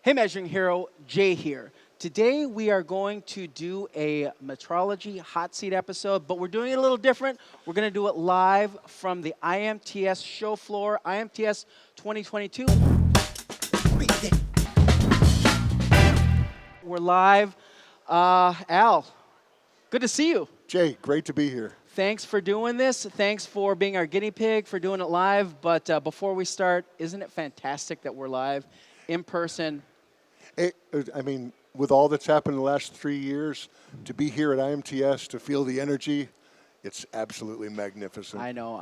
Hey, Measuring Hero, Jay here. Today we are going to do a metrology hot seat episode, but we're doing it a little different. We're going to do it live from the IMTS show floor, IMTS 2022. We're live. Al, good to see you. Jay, great to be here. Thanks for doing this. Thanks for being our guinea pig, for doing it live. But before we start, isn't it fantastic that we're live in person? I mean, with all that's happened in the last 3 years, to be here at IMTS, to feel the energy, it's absolutely magnificent. I know.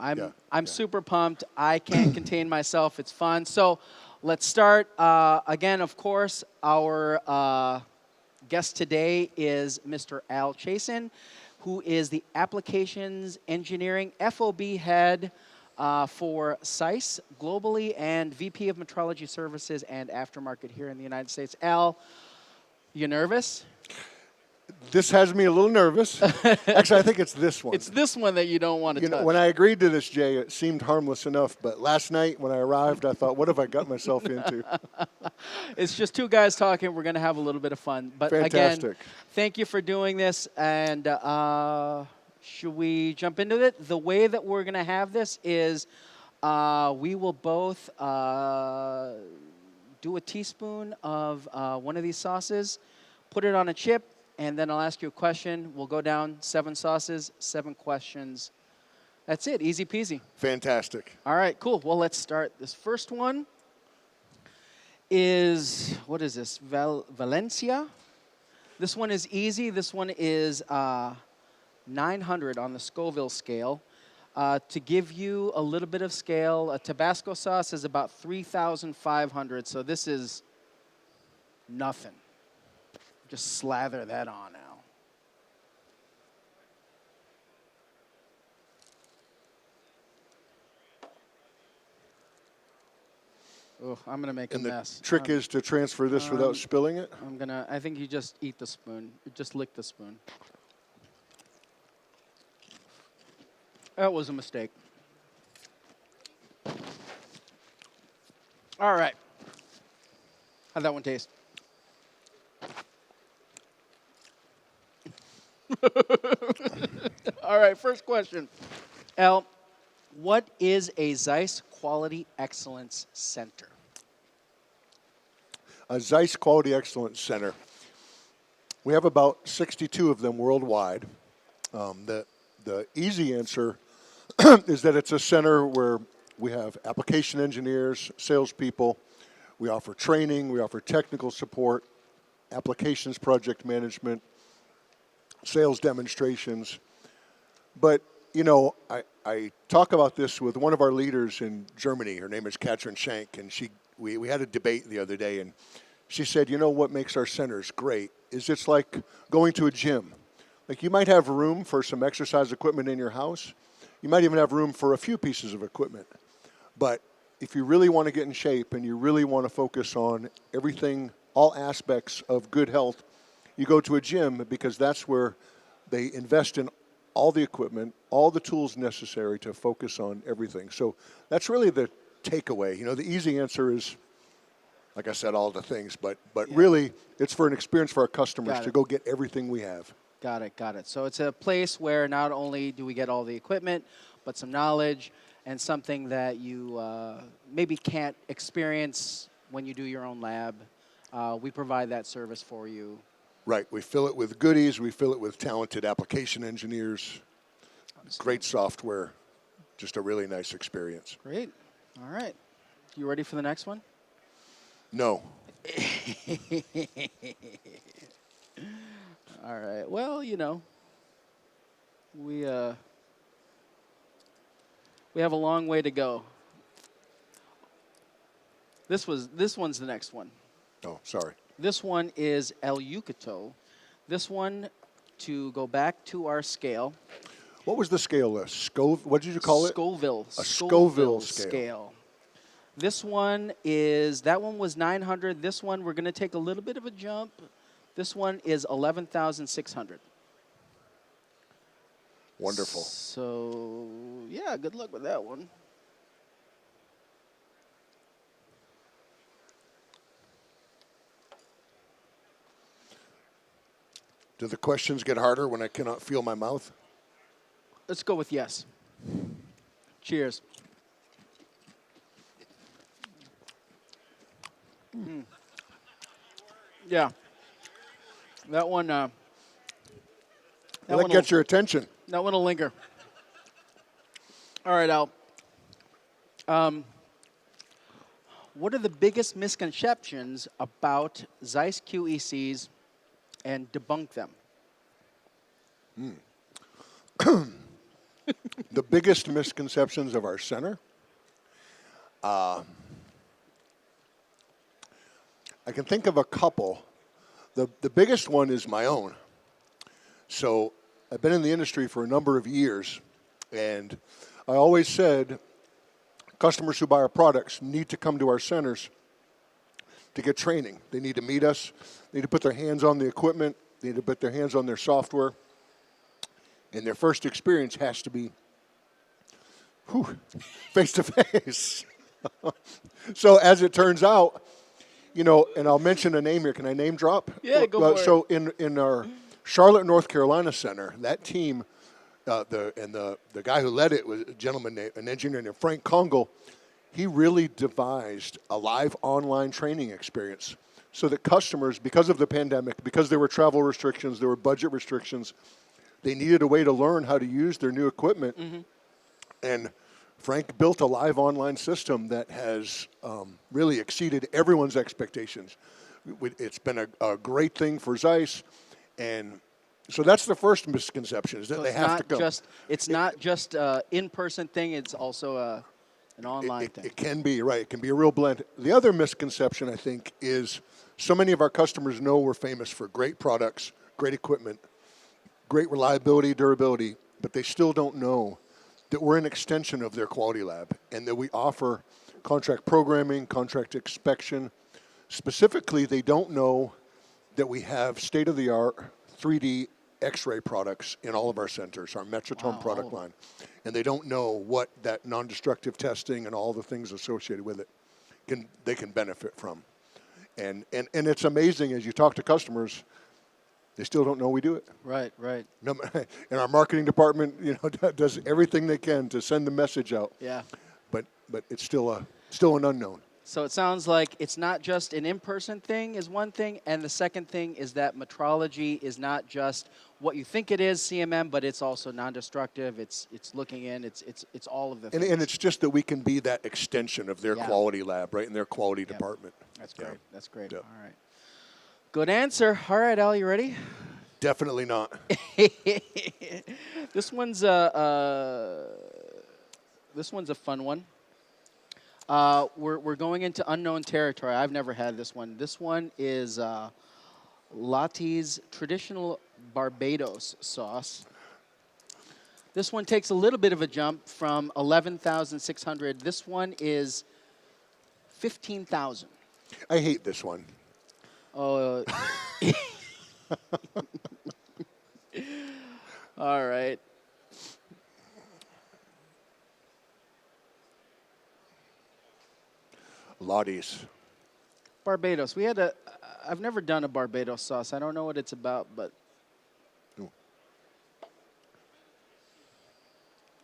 I'm super pumped. I can't contain myself. It's fun. So let's start. Again, of course, our guest today is Mr. Al Chiasson, who is the Applications Engineering FOB head for ZEISS globally and VP of Metrology Services and Aftermarket here in the United States. Al, you nervous? This has me a little nervous. Actually, I think it's this one. It's this one that you don't want to touch. When I agreed to this, Jay, it seemed harmless enough. But last night when I arrived, I thought, what have I got myself into? It's just two guys talking. We're going to have a little bit of fun. But Fantastic. Again, thank you for doing this. And should we jump into it? The way that we're going to have this is we will both do a teaspoon of one of these sauces, put it on a chip, and then I'll ask you a question. We'll go down 7 sauces, 7 questions. That's it. Easy peasy. Fantastic. All right, cool. Well, let's start. This first one is, what is this? Valencia. This one is easy. This one is 900 on the Scoville scale. To give you a little bit of scale, a Tabasco sauce is about 3,500, so this is nothing. Just slather that on now. Oh, I'm going to make a mess. The trick is to transfer this without spilling it? I think you just eat the spoon. You just lick the spoon. That was a mistake. All right. How'd that one taste? All right, first question. Al, what is a ZEISS Quality Excellence Center? A ZEISS Quality Excellence Center. We have about 62 of them worldwide. The easy answer is that it's a center where we have application engineers, salespeople. We offer training. We offer technical support, applications project management, sales demonstrations. But, you know, I talk about this with one of our leaders in Germany. Her name is Katrin Schenk, and we had a debate the other day, and she said, you know what makes our centers great is it's like going to a gym. Like, you might have room for some exercise equipment in your house. You might even have room for a few pieces of equipment. But if you really want to get in shape and you really want to focus on everything, all aspects of good health, you go to a gym because that's where they invest in all the equipment, all the tools necessary to focus on everything. So that's really the takeaway. You know, the easy answer is, like I said, all the things, but yeah. Really it's for an experience for our customers to go get everything we have. Got it, got it. So it's a place where not only do we get all the equipment, but some knowledge and something that you maybe can't experience when you do your own lab. We provide that service for you. Right. We fill it with goodies. We fill it with talented application engineers. Great software. Just a really nice experience. Great. All right. You ready for the next one? No. All right. Well, you know, we have a long way to go. This one's the next one. Oh, sorry. This one is El Yucato. This one, to go back to our scale. What was the scale list? What did you call it? Scoville. A Scoville scale. This one is, that one was 900. This one, we're going to take a little bit of a jump. This one is 11,600. Wonderful. So, yeah, good luck with that one. Do the questions get harder when I cannot feel my mouth? Let's go with yes. Cheers. Yeah. That one. That gets your attention. That one will linger. All right, Al. What are the biggest misconceptions about ZEISS QECs and debunk them? The biggest misconceptions of our center? I can think of a couple. The biggest one is my own. So I've been in the industry for a number of years, and I always said customers who buy our products need to come to our centers to get training. They need to meet us. They need to put their hands on the equipment. They need to put their hands on their software. And their first experience has to be face to face. So as it turns out, you know, and I'll mention a name here. Can I name drop? Yeah, go for it. So in our Charlotte, North Carolina center, that team, the guy who led it was a gentleman, an engineer named Frank Congle. He really devised a live online training experience so that customers, because of the pandemic, because there were travel restrictions, there were budget restrictions, they needed a way to learn how to use their new equipment. Mm-hmm. And Frank built a live online system that has really exceeded everyone's expectations. It's been a great thing for ZEISS. And so that's the first misconception, is that they have to come. It's not just an in-person thing, it's also an online thing. It can be, right. It can be a real blend. The other misconception, I think, is so many of our customers know we're famous for great products, great equipment, great reliability, durability, but they still don't know that we're an extension of their quality lab and that we offer contract programming, contract inspection. Specifically, they don't know that we have state-of-the-art 3D X-ray products in all of our centers, our Metrotome product line. And they don't know what that non-destructive testing and all the things associated with it they can benefit from. And it's amazing as you talk to customers, they still don't know we do it. Right, right. And our marketing department, you know, does everything they can to send the message out. Yeah. But it's still an unknown. So it sounds like it's not just an in-person thing is one thing, and the second thing is that metrology is not just what you think it is, CMM, but it's also non-destructive. It's looking in. It's all of the things. And it's just that we can be that extension of their quality lab, right, in their quality department. That's great. That's great. Yep. All right. Good answer. All right, Al, you ready? Definitely not. This one's a fun one. We're going into unknown territory. I've never had this one. This one is Lottie's traditional Barbados sauce. This one takes a little bit of a jump from 11,600. This one is 15,000. I hate this one. Oh. All right. Lottie's. Barbados. I've never done a Barbados sauce. I don't know what it's about, but it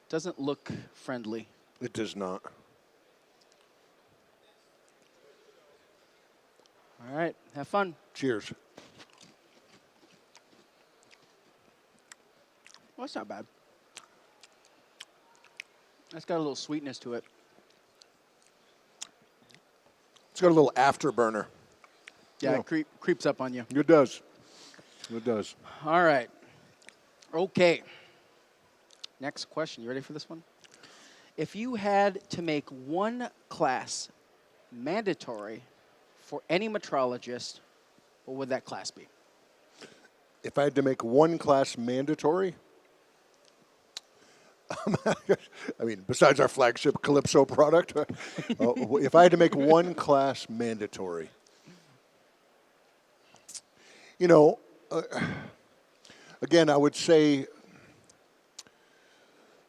doesn't look friendly. It does not. All right. Have fun. Cheers. Well, that's not bad. That's got a little sweetness to it. It's got a little afterburner. Yeah, it creeps up on you. It does. It does. All right. Okay. Next question. You ready for this one? If you had to make one class mandatory for any metrologist, what would that class be? If I had to make one class mandatory, I mean, besides our flagship Calypso product, if I had to make one class mandatory, you know, again, I would say,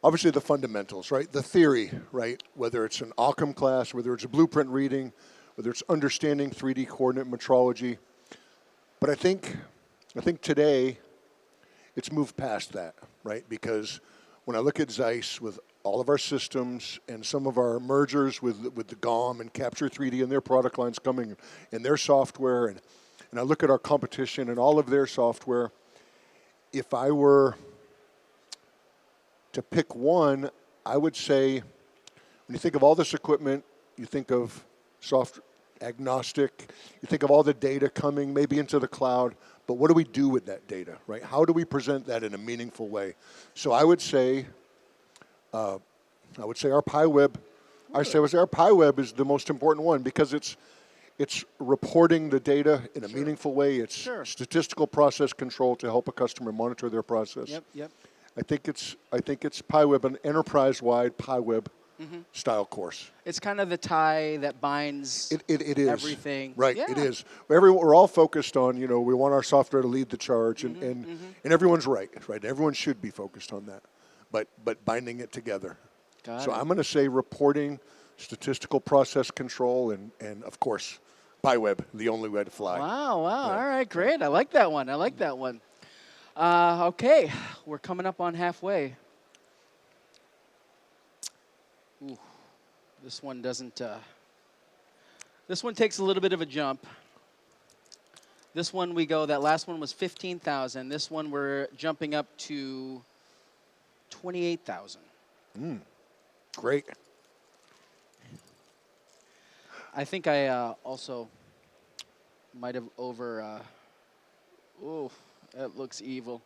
obviously the fundamentals, right? The theory, right? Whether it's an Occam class, whether it's a blueprint reading, whether it's understanding 3D coordinate metrology. But I think today, it's moved past that, right? Because when I look at ZEISS with all of our systems and some of our mergers with the GOM and Capture 3D and their product lines coming and their software, and I look at our competition and all of their software, if I were to pick one, I would say, when you think of all this equipment, you think of soft agnostic, you think of all the data coming maybe into the cloud, but what do we do with that data, right? How do we present that in a meaningful way? So I would say our PyWeb, our PyWeb is the most important one because it's reporting the data in a meaningful way. It's statistical process control to help a customer monitor their process. Yep. I think it's PyWeb, an enterprise-wide PyWeb style course. It's kind of the tie that binds it is. everything. Right, Yeah. it is. We're all focused on, we want our software to lead the charge, and everyone's right? Everyone should be focused on that, but binding it together. Got So it. I'm going to say reporting, statistical process control, and of course, PyWeb, the only way to fly. Wow. Yeah. All right, great. I like that one. Okay, we're coming up on halfway. Ooh, this one doesn't. This one takes a little bit of a jump. This one that last one was 15,000. This one we're jumping up to 28,000. Great. I think I also might have that looks evil.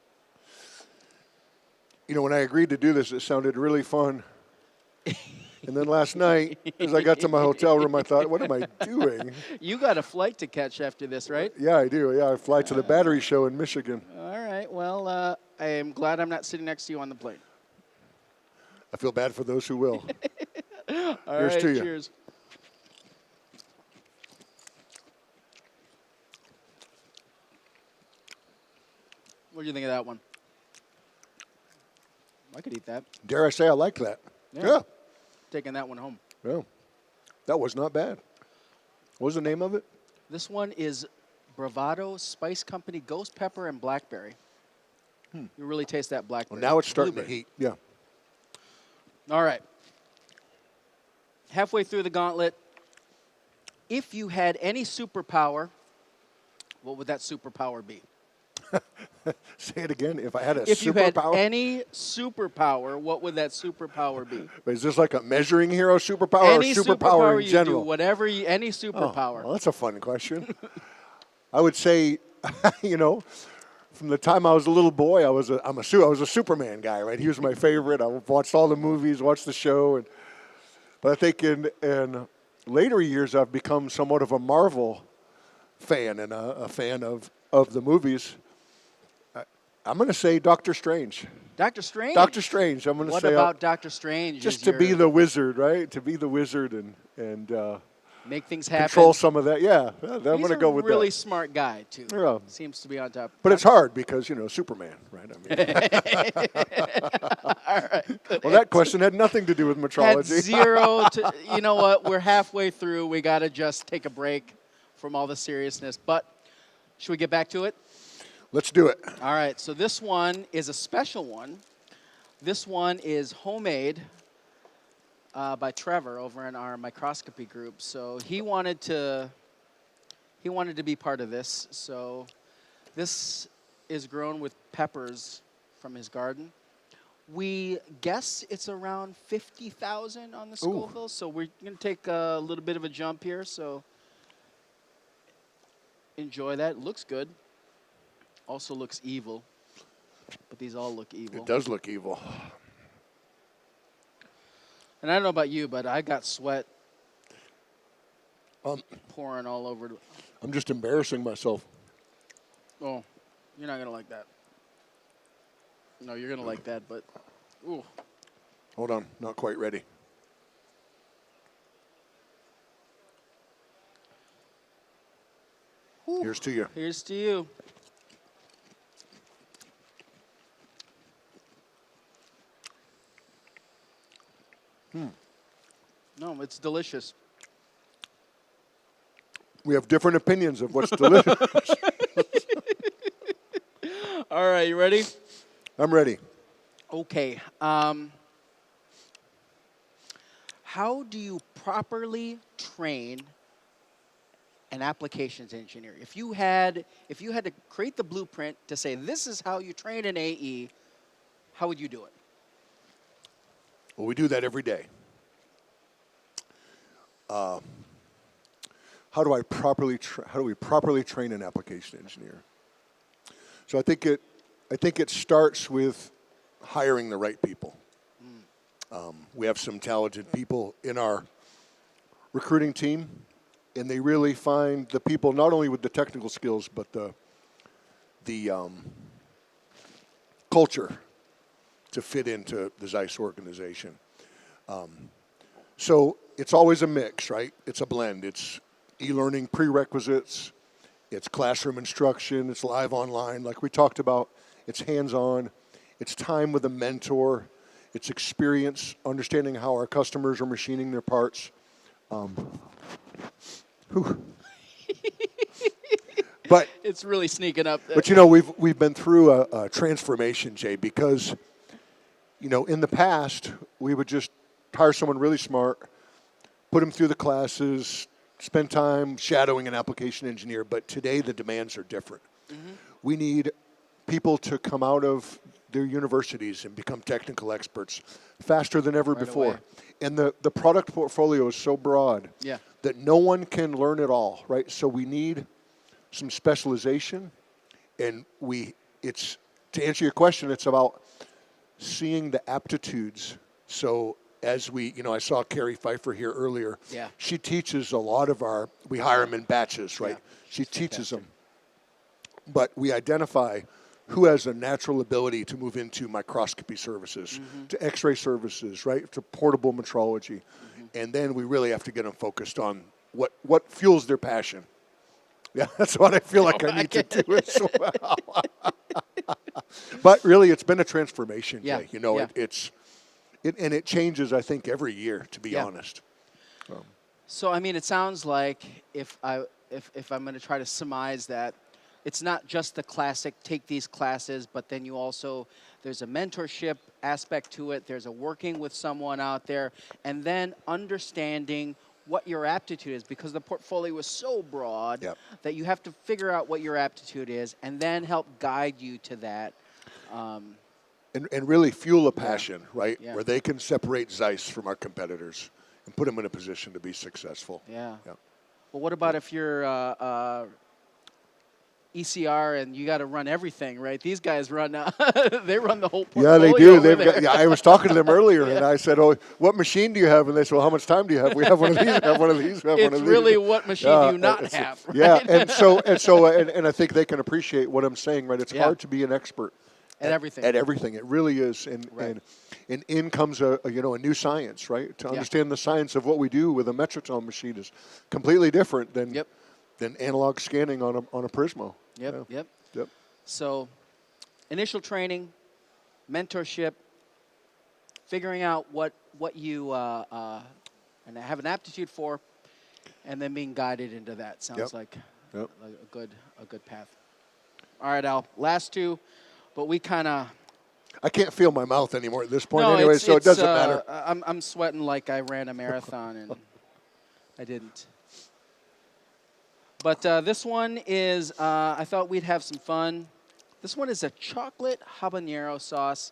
When I agreed to do this, it sounded really fun. And then last night, as I got to my hotel room, I thought, what am I doing? You got a flight to catch after this, right? Yeah, I do. Yeah, I fly to the battery show in Michigan. All right. Well, I am glad I'm not sitting next to you on the plane. I feel bad for those who will. All Here's right, to you. cheers. What do you think of that one? I could eat that. Dare I say I like that? Yeah. Taking that one home. Yeah. That was not bad. What was the name of it? This one is Bravado Spice Company Ghost Pepper and Blackberry. You really taste that blackberry. Well, now it's starting Blueberry. to heat. Yeah. All right. Halfway through the gauntlet, if you had any superpower, what would that superpower be? Say it again. If I had a If you had superpower. any superpower, what would that superpower be? Is this like a measuring hero superpower Any or superpower in you general? do, whatever any Oh, superpower. well, that's a fun question. I would say, from the time I was a little boy, I was a Superman guy, right? He was my favorite. I watched all the movies, watched the show, but I think in later years I've become somewhat of a Marvel fan and a fan of the movies. I'm going to say Doctor Strange. Doctor Strange. Doctor Strange. I'm going to What say about Doctor Strange? just to be the wizard, right? To be the wizard and make things happen. control some of that. Yeah, I'm going He's to go with a really that. smart guy too. Yeah. Seems to be on top. But it's hard because Superman, right? All right. Well, that question had nothing to do with Had metrology. zero to. You know what? We're halfway through. We got to just take a break from all the seriousness. But should we get back to it? Let's do it. All right, so this one is a special one. This one is homemade by Trevor over in our microscopy group. So he wanted to be part of this. So this is grown with peppers from his garden. We guess it's around 50,000 on the Scoville. So we're going to take a little bit of a jump here. So enjoy that. It looks good. Also looks evil, but these all look evil. It does look evil. And I don't know about you, but I got sweat pouring all over. I'm just embarrassing myself. Oh, you're not going to like that. No, you're going to like that, but ooh. Hold on, not quite ready. Whew. Here's to you. Here's to you. No, it's delicious. We have different opinions of what's delicious. All right, you ready? I'm ready. Okay. How do you properly train an applications engineer? If you had to create the blueprint to say this is how you train an AE, how would you do it? Well, we do that every day. How do we properly train an application engineer? So I think it starts with hiring the right people. We have some talented people in our recruiting team, and they really find the people not only with the technical skills but the culture to fit into the ZEISS organization. So it's always a mix, right? It's a blend. It's e-learning prerequisites, it's classroom instruction, it's live online, like we talked about, it's hands-on, it's time with a mentor, it's experience, understanding how our customers are machining their parts. But It's really sneaking up. But you know, we've been through a transformation, Jay, because you know, in the past we would just hire someone really smart, put them through the classes, spend time shadowing an application engineer. But today the demands are different. Mm-hmm. We need people to come out of their universities and become technical experts faster than ever before. Away. And the product portfolio is so broad that no one can learn it all, right? So we need some specialization, and it's to answer your question, it's about seeing the aptitudes. So as I saw Carrie Pfeiffer here earlier. Yeah. She teaches a lot of we hire them in batches, right? Yeah. She teaches them. But we identify who has a natural ability to move into microscopy services, to X-ray services, right, to portable metrology. And then we really have to get them focused on what fuels their passion. Yeah, that's what I feel like I need to do as well. But really, it's been a transformation, Jay. You know, it changes, I think, every year, to be honest. So, I mean, it sounds like if I'm going to try to surmise that, it's not just the classic take these classes, but then there's a mentorship aspect to it. There's a working with someone out there, and then understanding what your aptitude is, because the portfolio is so broad that you have to figure out what your aptitude is and then help guide you to that. And really fuel a passion, right, where they can separate ZEISS from our competitors and put them in a position to be successful. Yeah. Well, what about if you're ECR and you got to run everything, right? These guys run, they run the whole portfolio. Yeah, they do. I was talking to them earlier, and I said, "Oh, what machine do you have?" And they said, "Well, how much time do you have? We have one of these. We have one of these. We have one of these." It's really what machine do you not have? Right? Yeah, and I think they can appreciate what I'm saying. Right? It's hard to be an expert at everything. At everything, it really is. And in comes a new science, right? To understand the science of what we do with a Metrotome machine is completely different than analog scanning on a Prismo. Yep. So, initial training, mentorship, figuring out what you and have an aptitude for, and then being guided into that sounds like a good path. All right, Al. Last two, but we kind of. I can't feel my mouth anymore at this point, no, anyway, so it doesn't matter. I'm sweating like I ran a marathon and I didn't. But this one is, I thought we'd have some fun. This one is a chocolate habanero sauce.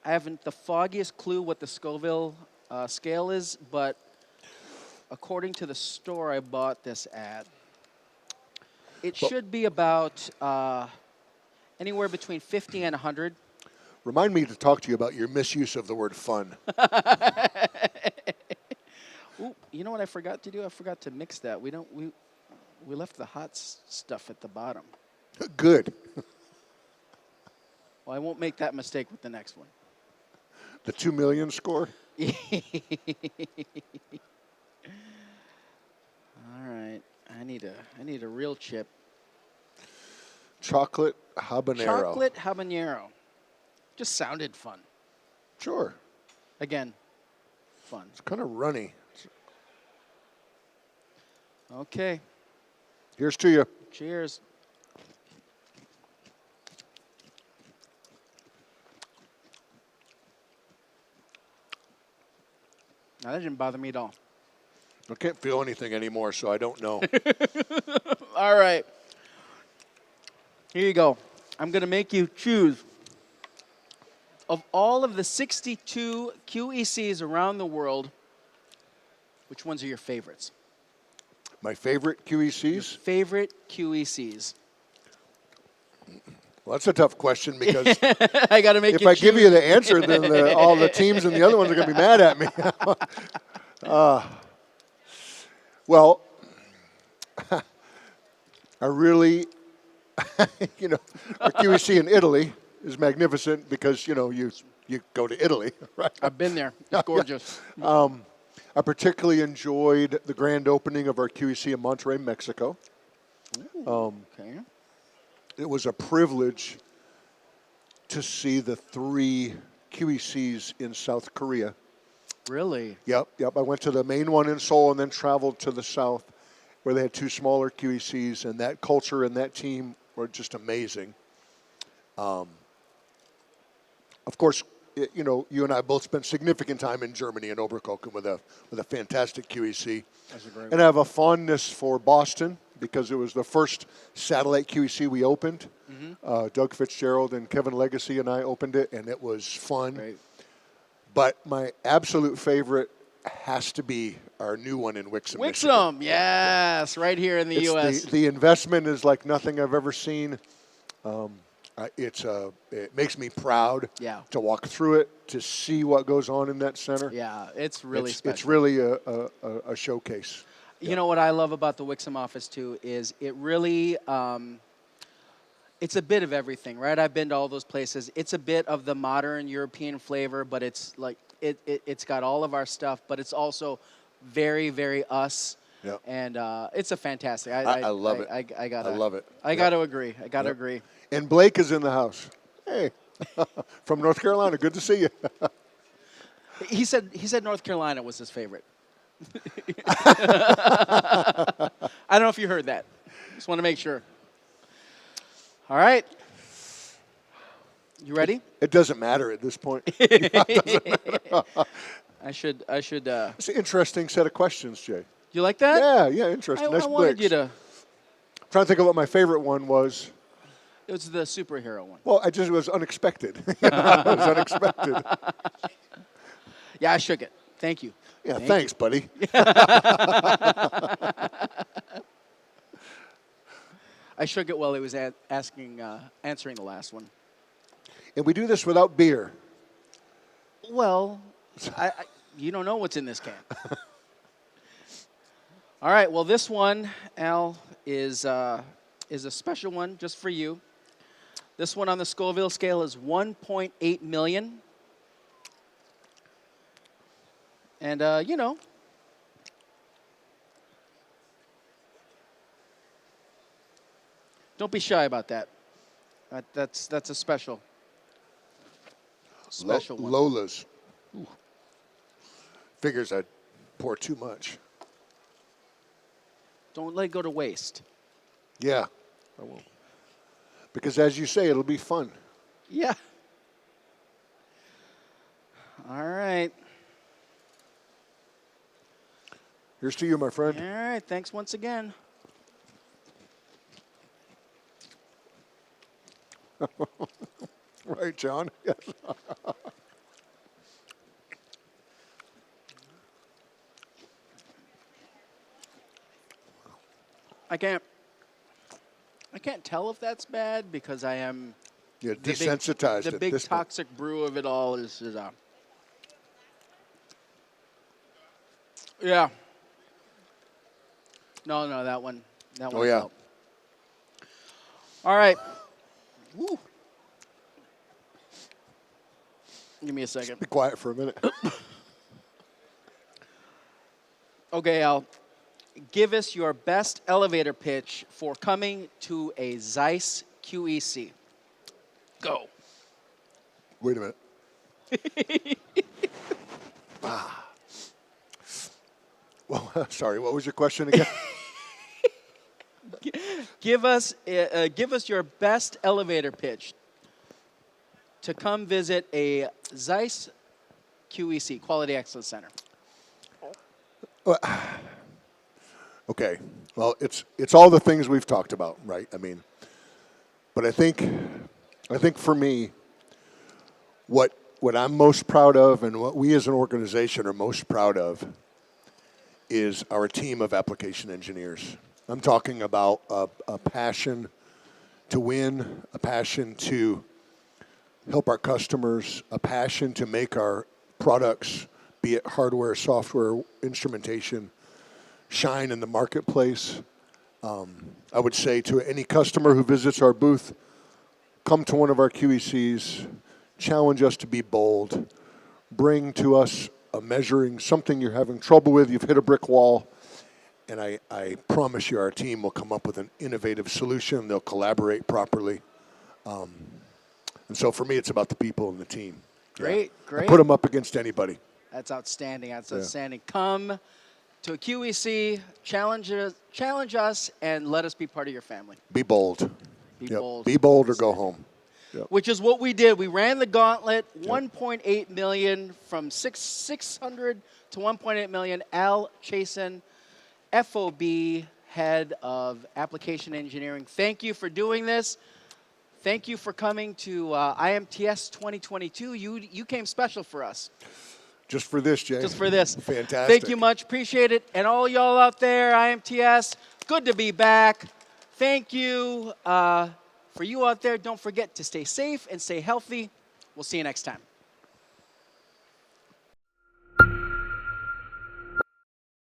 I haven't the foggiest clue what the Scoville scale is, but according to the store I bought this at, it should be about anywhere between 50 and 100. Remind me to talk to you about your misuse of the word fun. Ooh, you know what I forgot to do? I forgot to mix that. We left the hot stuff at the bottom. Good. Well, I won't make that mistake with the next one. The 2 million score? All right. I need a real chip. Chocolate habanero. Chocolate habanero. Just sounded fun. Sure. Again, fun. It's kind of runny. Okay. Here's to you. Cheers. No, that didn't bother me at all. I can't feel anything anymore, so I don't know. All right. Here you go. I'm going to make you choose. Of all of the 62 QECs around the world, which ones are your favorites? My favorite QECs? Favorite QECs. Well, that's a tough question because I got to make if you I choose. give you the answer, then all the teams and the other ones are going to be mad at me. Well, I really, our QEC in Italy is magnificent because, you go to Italy, right? I've been there. It's gorgeous. I particularly enjoyed the grand opening of our QEC in Monterrey, Mexico. Okay. It was a privilege to see the 3 QECs in South Korea. Really? Yep. I went to the main one in Seoul and then traveled to the south where they had 2 smaller QECs, and that culture and that team were just amazing. Of course, you and I both spent significant time in Germany in Oberkochen with a fantastic QEC. That's a great And I have a fondness for Boston because it was the first satellite QEC we opened. Mm-hmm. Doug Fitzgerald and Kevin Legacy and I opened it, and it was fun. Great. But my absolute favorite has to be our new one in Wixom, Michigan. Wixom, yes, right here in the U.S. The investment is like nothing I've ever seen. It makes me proud to walk through it, to see what goes on in that center. Yeah, it's really special. It's really a showcase. You know what I love about the Wixom office, too, is it really, it's a bit of everything, right? I've been to all those places. It's a bit of the modern European flavor, but it's like, it's got all of our stuff, but it's also very, very us. Yep. And it's a fantastic. I love it. I love it. I got to agree. I got to agree. And Blake is in the house. Hey, from North Carolina. Good to see you. He said North Carolina was his favorite. I don't know if you heard that. Just want to make sure. All right. You ready? It doesn't matter at this point. I should. It's an interesting set of questions, Jay. You like that? Yeah, interesting. I Nice wanted breaks. you to. I'm trying to think of what my favorite one was. It was the superhero one. Well, it was unexpected. It was unexpected. Yeah, I shook it. Thank you. Yeah, thanks, buddy. I shook it while he was answering the last one. And we do this without beer. Well, you don't know what's in this can. All right. Well, this one, Al, is a special one just for you. This one on the Scoville scale is 1.8 million. And, don't be shy about that. That's a special one. Lola's. Ooh. Figures I'd pour too much. Don't let it go to waste. Yeah, I won't. Because as you say, it'll be fun. Yeah. All right. Here's to you, my friend. All right. Thanks once again. Right, John? Yes. I can't tell if that's bad because I am Desensitized. the big toxic brew of it all is yeah. No, that one. Oh, yeah. Out. All right. Woo. Give me a second. Be quiet for a minute. Okay, Al. Give us your best elevator pitch for coming to a ZEISS QEC. Go. Wait a minute. Well, sorry. What was your question again? Give us your best elevator pitch to come visit a ZEISS QEC, Quality Excellence Center. Okay. Well, it's all the things we've talked about, right? I mean, but I think for me, what I'm most proud of and what we as an organization are most proud of is our team of application engineers. I'm talking about a passion to win, a passion to help our customers, a passion to make our products, be it hardware, software, instrumentation, shine in the marketplace. I would say to any customer who visits our booth, come to one of our QECs, challenge us to be bold, bring to us a measuring, something you're having trouble with, you've hit a brick wall, and I promise you our team will come up with an innovative solution. They'll collaborate properly. And so for me, it's about the people and the team. Great, I great. put them up against anybody. That's outstanding. That's outstanding. Come to a QEC, challenge us, and let us be part of your family. Be bold. Be bold. Be bold or go home. Yep. Which is what we did. We ran the gauntlet, 1.8 million from 600 to 1.8 million. Al Chiasson, FOB, head of application engineering. Thank you for doing this. Thank you for coming to IMTS 2022. You came special for us. Just for this, Jay. Just for this. Fantastic. Thank you much. Appreciate it. And all y'all out there, IMTS, good to be back. Thank you. For you out there, don't forget to stay safe and stay healthy. We'll see you next time.